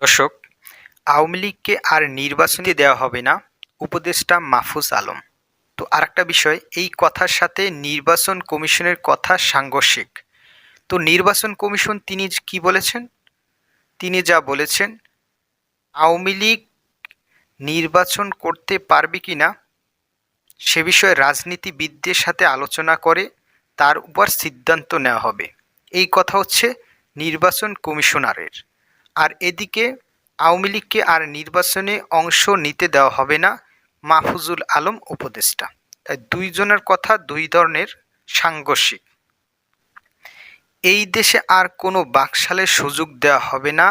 দর্শক, আওয়ামী লীগকে আর নির্বাচনে দেওয়া হবে না, উপদেষ্টা মাহফুজ আলম। তো আরেকটা বিষয়, এই কথার সাথে নির্বাচন কমিশনের কথা সাংঘর্ষিক। তো নির্বাচন কমিশন তিনি কি বলেছেন? তিনি যা বলেছেন, আওয়ামী লীগ নির্বাচন করতে পারবে কিনা সে বিষয়ে রাজনীতিবিদদের সাথে আলোচনা করে তার উপর সিদ্ধান্ত নেওয়া হবে। এই কথা হচ্ছে নির্বাচন কমিশনারের। আর এদিকে আওয়ামী লীগকে আর নির্বাচনে অংশ নিতে দেওয়া হবে না, মাহফুজুল আলম উপদেষ্টা। তাই দুইজনের কথা দুই ধরনের সাংঘর্ষিক। এই দেশে আর কোনো বাকশালের সুযোগ দেওয়া হবে না,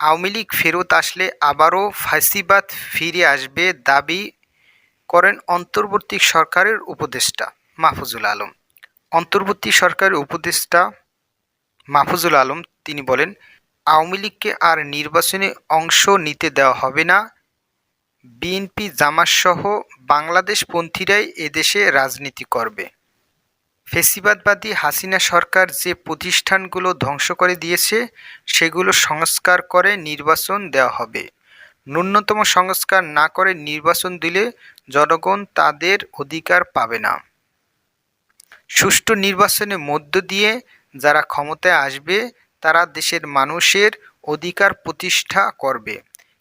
আওয়ামী লীগ ফেরত আসলে আবারও ফ্যাসিবাদ ফিরে আসবে দাবি করেন অন্তর্বর্তী সরকারের উপদেষ্টা মাহফুজুল আলম। অন্তর্বর্তী সরকারের উপদেষ্টা মাহফুজুল আলম তিনি বলেন, আওয়ামী লীগকে আর নির্বাচনে অংশ নিতে দেওয়া হবে না, বিএনপি জামাতসহ বাংলাদেশপন্থীরাই এদেশে রাজনীতি করবে। ফ্যাসিবাদবাদী হাসিনা সরকার যে প্রতিষ্ঠানগুলো ধ্বংস করে দিয়েছে সেগুলো সংস্কার করে নির্বাচন দেওয়া হবে। ন্যূনতম সংস্কার না করে নির্বাচন দিলে জনগণ তাদের অধিকার পাবে না। সুষ্ঠু নির্বাচনের মধ্য দিয়ে যারা ক্ষমতায় আসবে তারা দেশের মানুষের অধিকার প্রতিষ্ঠা করবে,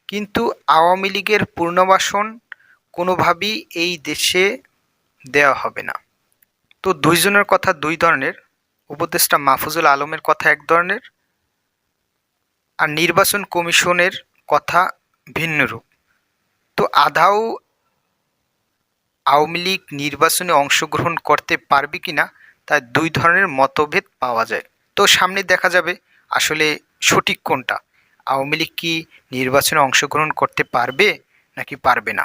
কিন্তু আওয়ামী লীগের পুনর্বাসন কোনোভাবেই এই দেশে দেওয়া হবে না। তো দুইজনের কথা দুই ধরনের, উপদেষ্টা মাহফুজুল আলমের কথা এক ধরনের আর নির্বাচন কমিশনের কথা ভিন্নরূপ। তো আদৌ আওয়ামী লীগ নির্বাচনে অংশগ্রহণ করতে পারবে কিনা তা দুই ধরনের মতভেদ পাওয়া যায়। তো সামনে দেখা যাবে আসলে সঠিক কোনটা, আওয়ামী লীগ কি নির্বাচনে অংশগ্রহণ করতে পারবে নাকি পারবে না।